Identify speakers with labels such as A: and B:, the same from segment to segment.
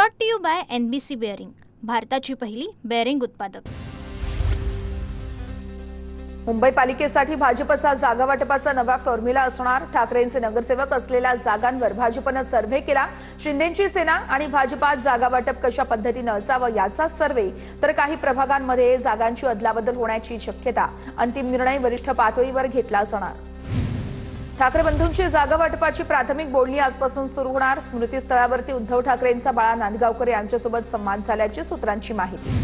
A: Brought to you by NBC bearing, भारताची पहिली bearing उत्पादक।
B: मुंबई पालिकेसाठी भाजपचा जागा वाटपाचा नवा फॉर्म्युला असणार। ठाकरेंचे नगरसेवक असलेल्या जागांवर भाजपने सर्व्हे केला। शिंदेंची सेना आणि भाजपात जागा वाटप कशा पद्धतीने असावं याचा सर्व्हे, तर काही प्रभागांमध्ये जागांची अदलाबदल होण्याची शक्यता। अंतिम निर्णय वरिष्ठ पातळीवर घेतला जाणार। ठाकरे बंधूंची जागा वाटपाची प्राथमिक बोलणी आजपासून सुरू होणार। स्मृतीस्थळावरती उद्धव ठाकरेंचा बाळा नांदगावकर यांच्यासोबत संवाद झाल्याची सूत्रांची माहिती।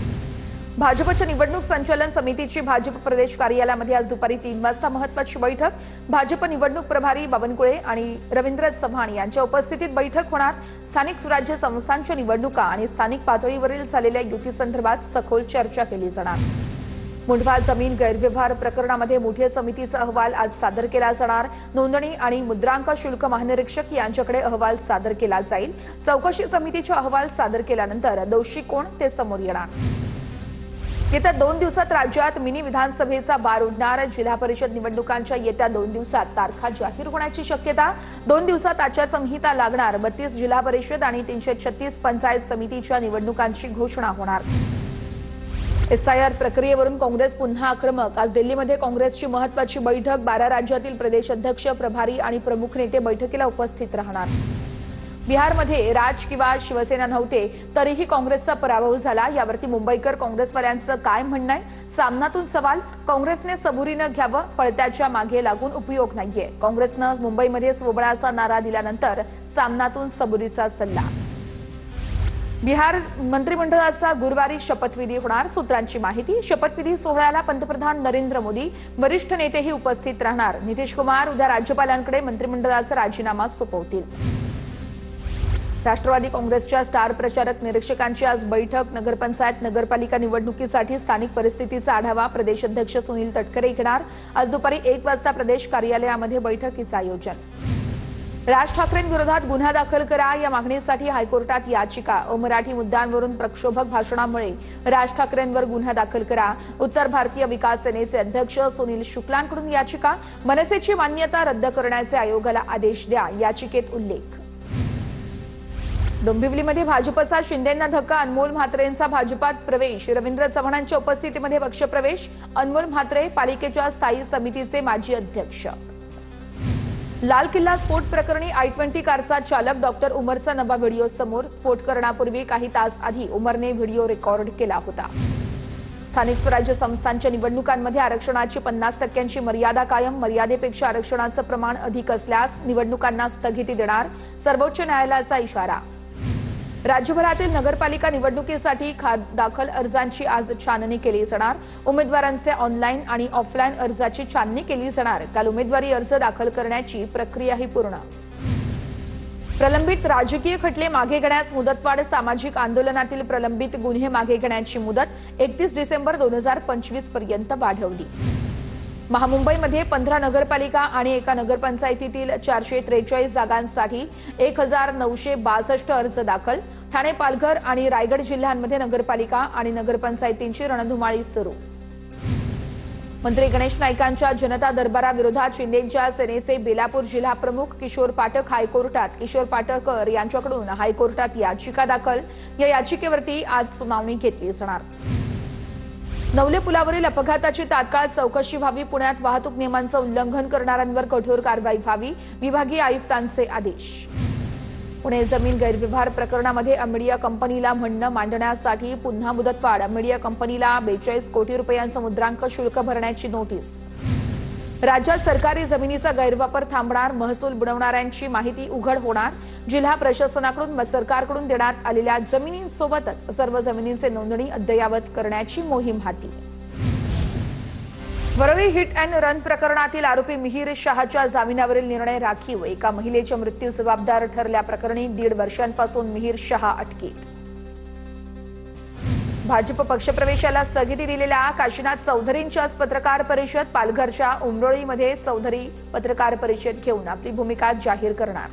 B: भाजपच्या निवडणूक संचालन समितीची भाजप प्रदेश कार्यालयामध्ये आज दुपारी 3 वाजता महत्त्वाची बैठक। भाजप निवडणूक प्रभारी बावनकुळे आणि रवींद्र चव्हाण यांच्या उपस्थितीत बैठक होणार। स्थानिक स्वराज्य संस्थांच्या निवडणुका आणि स्थानिक पातळीवरील झालेल्या युतीसंदर्भात सखोल चर्चा केली जाणार। मुंढवा जमीन गैरव्यवहार प्रकरणामध्ये मुठे समितीचा अहवाल आज सादर केला जाणार। नोंदणी आणि मुद्रांक शुल्क महानिरीक्षक यांच्याकडे अहवाल सादर केला जाईल। चौकशी समितीचा अहवाल सादर केल्यानंतर दोषी कोण ते समोर येणार। येत्या 2 दिवसात राज्यात मिनी विधानसभेचा बार उडणार। जिल्हा परिषद निवडणुकांच्या येत्या 2 दिवसात तारखा जाहीर होण्याची शक्यता। 2 दिवसात आचारसंहिता लागणार। 32 जिल्हा परिषद आणि 336 पंचायत समितीच्या निवडणुकांची घोषणा होणार। SIR प्रक्रियेवरून काँग्रेस पुन्हा आक्रमक। आज दिल्लीमध्ये काँग्रेसची महत्त्वाची बैठक। 12 राज्यातील प्रदेश अध्यक्ष, प्रभारी आणि प्रमुख नेते बैठकीला उपस्थित राहणार। बिहारमध्ये राज किंवा शिवसेना नव्हते तरीही काँग्रेसचा पराभव झाला। यावरती मुंबईकर काँग्रेसवाल्यांचं काय म्हणणं आहे? सामनातून सवाल। काँग्रेसने सबुरीनं घ्यावं, पळत्याच्या मागे लागून उपयोग नाहीये। काँग्रेसनं मुंबईमध्ये स्वबळाचा नारा दिल्यानंतर सामनातून सबुरीचा सल्ला। बिहार मंत्रिमंडळाचा गुरुवारी शपथविधी होणार। सूत्रांची माहिती। शपथविधी सोहळ्याला पंतप्रधान नरेंद्र मोदी, वरिष्ठ नेतेही उपस्थित राहणार। नितीश कुमार उद्या राज्यपालांकडे मंत्रिमंडळाचा राजीनामा सोपवतील। राष्ट्रवादी काँग्रेसच्या स्टार प्रचारक निरीक्षकांची आज बैठक। नगरपंचायत नगरपालिका निवडणुकीसाठी स्थानिक परिस्थितीचा आढावा प्रदेश अध्यक्ष सुनील तटकरे घेणार। आज दुपारी 1 वाजता प्रदेश कार्यालयामध्ये बैठकीचं आयोजन। राज ठाकरेंविरोधात गुन्हा दाखल करा या मागणीसाठी हायकोर्टात याचिका। अमराठी मुद्द्यांवरून प्रक्षोभक भाषणामुळे राज ठाकरेंवर गुन्हा दाखल करा। उत्तर भारतीय विकास सेनेचे अध्यक्ष सुनील शुक्लांकडून याचिका। मनसेची मान्यता रद्द करण्याचे आयोगाला आदेश द्या, याचिकेत उल्लेख। डोंबिवलीमध्ये भाजपचा शिंदेंना धक्का। अनमोल म्हात्रेंचा भाजपात प्रवेश। रवींद्र चव्हाणांच्या उपस्थितीमध्ये पक्षप्रवेश। अनमोल म्हात्रे पालिकेच्या स्थायी समितीचे माजी अध्यक्ष। लाल किल्ला स्फोट प्रकरणी I-20 कारचा चालक डॉक्टर उमरचा नवा व्हिडिओ समोर। स्फोट करण्यापूर्वी काही तास आधी उमरने व्हिडिओ रेकॉर्ड केला होता। स्थानिक स्वराज्य संस्थांच्या निवडणुकांमध्ये आरक्षणाची 50% मर्यादा कायम। मर्यादेपेक्षा आरक्षणाचं प्रमाण अधिक असल्यास निवडणुकांना स्थगिती देणार, सर्वोच्च न्यायालयाचा इशारा। राज्यभरातील नगरपालिका निवडणुकीसाठी दाखल अर्जांची आज छाननी केली जाणार। उमेदवारांचे ऑनलाईन आणि ऑफलाईन अर्जाची छाननी केली जाणार। काल उमेदवारी अर्ज दाखल करण्याची प्रक्रियाही पूर्ण। प्रलंबित राजकीय खटले मागे घेण्यास मुदतवाढ। सामाजिक आंदोलनातील प्रलंबित गुन्हे मागे घेण्याची मुदत 31 डिसेंबर 2025 पर्यंत वाढवली। महामुंबईमध्ये 15 नगरपालिका आणि एका नगरपंचायतीतील 443 जागांसाठी 1962 अर्ज दाखल। ठाणे, पालघर आणि रायगड जिल्ह्यांमध्ये नगरपालिका आणि नगरपंचायतींची रणधुमाळी सुरू। मंत्री गणेश नाईकांच्या जनता दरबाराविरोधात शिंदेंच्या सेनेचे बेलापूर जिल्हा प्रमुख किशोर पाठक हायकोर्टात। किशोर पाटकर यांच्याकडून हायकोर्टात याचिका दाखल। या याचिकेवरती आज सुनावणी घेतली जाणार। नवले पुलावरील अपघाताची तात्काळ चौकशी व्हावी। पुण्यात वाहतूक नियमांचं उल्लंघन करणाऱ्यांवर कठोर कारवाई व्हावी, विभागीय आयुक्तांचे आदेश। पुणे जमीन गैरव्यवहार प्रकरणामध्ये अमेडिया कंपनीला म्हणणं मांडण्यासाठी पुन्हा मुदतवाढ। अमेडिया कंपनीला 42 कोटी रुपयांचं मुद्रांक शुल्क भरण्याची नोटीस। राज्यात सरकारी जमिनीचा गैरवापर थांबणार। महसूल बुडवणाऱ्यांची माहिती उघड होणार। जिल्हा प्रशासनाकडून सरकारकडून देण्यात आलेल्या जमिनींसोबतच सर्व जमिनींचे नोंदणी अद्ययावत करण्याची मोहीम हाती। वरळी हिट अँड रन प्रकरणातील आरोपी मिहीर शहाच्या जामिनावरील निर्णय राखीव। एका महिलेच्या मृत्यूस जबाबदार ठरल्याप्रकरणी 1.5 वर्षांपासून मिहीर शहा अटकेत। भाजप पक्षप्रवेशाला स्थगिती दिलेल्या काशीनाथ चौधरींची आज पत्रकार परिषद। पालघरच्या उमरोळीमध्ये चौधरी पत्रकार परिषद घेऊन आपली भूमिका जाहीर करणार।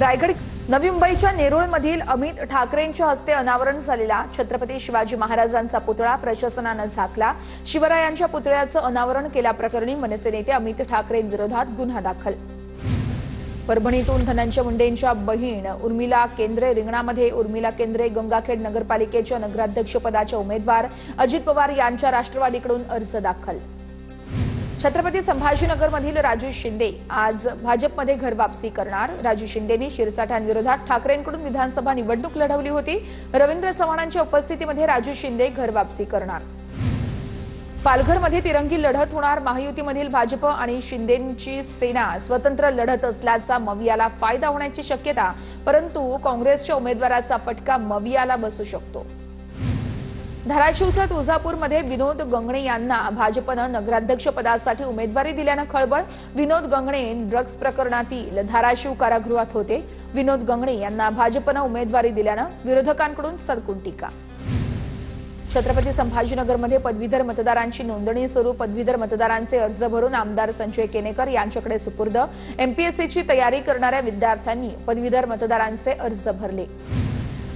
B: रायगड नवी मुंबईच्या नेरुळमधील अमित ठाकरेंच्या हस्ते अनावरण झालेला छत्रपती शिवाजी महाराजांचा पुतळा प्रशासनाने झाकला। शिवरायांच्या पुतळ्याचं अनावरण केल्याप्रकरणी मनसे नेते अमित ठाकरेंविरोधात गुन्हा दाखल। परभणीतून धनंजय मुंडेंच्या बहीण उर्मिला केंद्रे रिंगणामध्ये. उर्मिला केंद्रे गंगाखेड नगरपालिकेच्या नगराध्यक्षपदाच्या उमेदवार. अजित पवार यांच्या राष्ट्रवादीकडून अर्ज दाखल. छत्रपती संभाजीनगरमधील राजू शिंदे आज भाजपमध्ये घरवापसी करणार. राजू शिंदेंनी शिरसाठांविरोधात ठाकरेंकडून विधानसभा निवडणूक लढवली होती. रवींद्र चव्हाणांच्या उपस्थितीमध्ये राजू शिंदे घरवापसी करणार. पालघरमध्ये तिरंगी लढत होणार. महायुतीमधील भाजप आणि शिंदेंची सेना स्वतंत्र लढत असल्याचा मवियाला फायदा होण्याची शक्यता, परंतु काँग्रेसच्या उमेदवाराचा फटका मवियाला बसू शकतो. धाराशिवच्या तुळजापूरमध्ये विनोद गंगणे यांना भाजपनं नगराध्यक्षपदासाठी उमेदवारी दिल्यानं खळबळ. विनोद गंगणे ड्रग्ज प्रकरणातील धाराशिव कारागृहात होते. विनोद गंगणे यांना भाजपनं उमेदवारी दिल्यानं विरोधकांकडून सडकून टीका. छत्रपती संभाजीनगरमध्ये पदवीधर मतदारांची नोंदणी सुरू. पदवीधर मतदारांचे अर्ज भरून आमदार संजय केनेकर यांच्याकडे सुपूर्द. एमपीएससीची तयारी करणाऱ्या विद्यार्थ्यांनी पदवीधर मतदारांचे अर्ज भरले.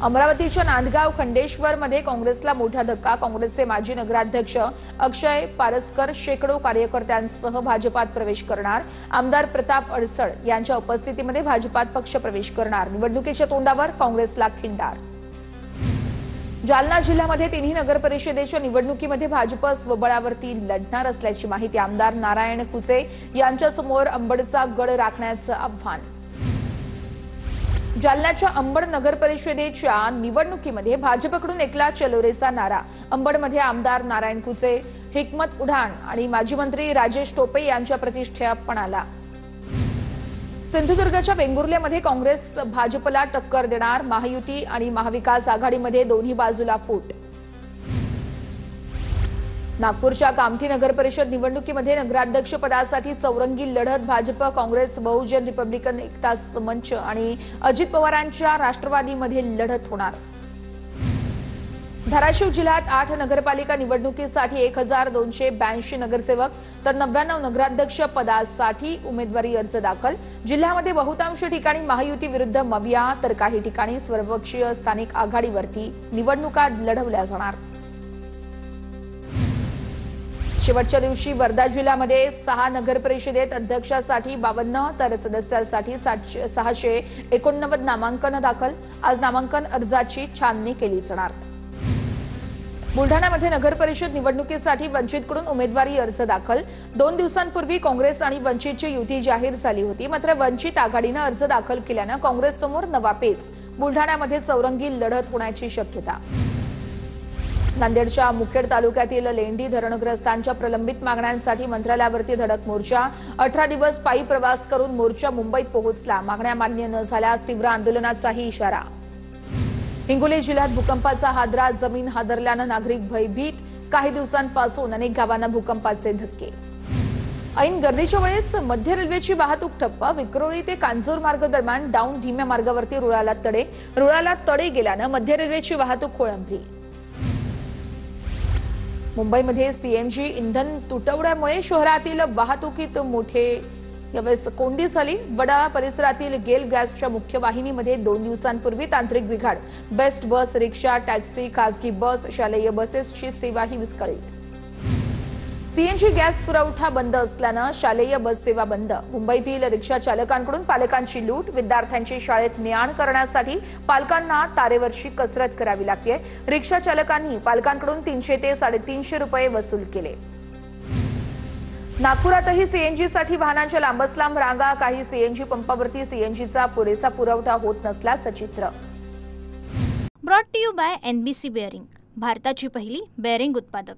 B: अमरावतीच्या नांदगाव खंडेश्वरमध्ये काँग्रेसला मोठा धक्का. काँग्रेसचे माजी नगराध्यक्ष अक्षय पारसकर शेकडो कार्यकर्त्यांसह भाजपात प्रवेश करणार. आमदार प्रताप अडसळ यांच्या उपस्थितीमध्ये भाजपात पक्षप्रवेश करणार. निवडणुकीच्या तोंडावर काँग्रेसला खिंडार. जालना जिल्ह्यामध्ये तिन्ही नगरपरिषदेच्या निवडणुकीमध्ये भाजप स्वबळावरती लढणार असल्याची माहिती. आमदार नारायण कुचे यांच्यासमोर अंबडचा गड राखण्याचं आव्हान. जालन्याच्या अंबड नगरपरिषदेच्या निवडणुकीमध्ये भाजपकडून एकला चलोरेचा नारा. अंबडमध्ये आमदार नारायण कुचे, हिकमत उढाण आणि माजी मंत्री राजेश टोपे यांच्या प्रतिष्ठेपणाला. सिंधुदुर्गच्या वेंगुर्लेमध्ये काँग्रेस भाजपला टक्कर देणार. महायुती आणि महाविकास आघाडीमध्ये दोन्ही बाजूला फूट. नागपूरच्या कामठी नगरपरिषद निवडणुकीमध्ये नगराध्यक्षपदासाठी चौरंगी लढत. भाजप, काँग्रेस, बहुजन रिपब्लिकन एकता मंच आणि अजित पवारांच्या राष्ट्रवादीमध्ये लढत होणार. धाराशिव जिल्ह्यात 8 नगरपालिका निवडणुकीसाठी 1282 नगरसेवक तर 99 नगराध्यक्ष पदासाठी उमेदवारी अर्ज दाखल. जिल्ह्यामध्ये बहुतांश ठिकाणी महायुती विरुद्ध मविया तर काही ठिकाणी सर्वपक्षीय स्थानिक आघाडीवरती निवडणुका लढवल्या जाणार. शेवटच्या दिवशी वर्धा जिल्ह्यामध्ये 6 नगरपरिषदेत अध्यक्षासाठी 52 तर सदस्यासाठी 689 नामांकन दाखल. आज नामांकन अर्जाची छाननी केली जाणार. बुलढाण्यामध्ये नगरपरिषद निवडणुकीसाठी वंचितकडून उमेदवारी अर्ज दाखल. 2 दिवसांपूर्वी काँग्रेस आणि वंचितची युती जाहीर झाली होती. मात्र वंचित आघाडीनं अर्ज दाखल केल्यानं काँग्रेससमोर नवा पेच. बुलढाण्यामध्ये चौरंगी लढत होण्याची शक्यता. नांदेडच्या मुखेड तालुक्यातील लेंडी धरणग्रस्तांच्या प्रलंबित मागण्यांसाठी मंत्रालयावरती धडक मोर्चा. 18 दिवस पायी प्रवास करून मोर्चा मुंबईत पोहोचला. मागण्या मान्य न झाल्यास तीव्र आंदोलनाचाही इशारा. हिंगोली जिल्ह्यात भूकंपाचा हादरा. जमीन हादरल्यानं नागरिक भयभीत. काही दिवसांपासून अनेक गावांना भूकंपाचे धक्के. ऐन गर्दीच्या वेळेस मध्य रेल्वेची वाहतूक ठप्प. विक्रोळी ते कांजूर मार्ग दरम्यान डाऊन धीम्या मार्गावरती रुळाला तडे गेल्यानं मध्य रेल्वेची वाहतूक खोळंबली. मुंबईमध्ये सीएनजी इंधन तुटवड्यामुळे शहरातील वाहतुकीत मोठे यावेळेस कोंडी झाली. वडा परिसरातील गेल गॅसच्या मुख्य वाहिनीमध्ये 2 दिवसांपूर्वी तांत्रिक बिघाड. बेस्ट बस, रिक्षा, टॅक्सी, खासगी बस, शालेय बसेसची सेवाही विस्कळीत. सीएनजी गॅस पुरवठा बंद असल्यानं शालेय बस सेवा बंद. मुंबईतील रिक्षा चालकांकडून पालकांची लूट. विद्यार्थ्यांची शाळेत ने-आण करण्यासाठी पालकांना तारेवरची कसरत करावी लागते. रिक्षा चालकांनी पालकांकडून 300 ते 350 रुपये वसूल केले. नागपुरातही सीएनजीसाठी वाहनांच्या लांबच लांब रांगा. काही सीएनजी पंपावरती सीएनजीचा पुरेसा पुरवठा होत नसल्याचं चित्र.
A: Brought to you by NBC bearing, भारताची पहिली बेअरिंग उत्पादक.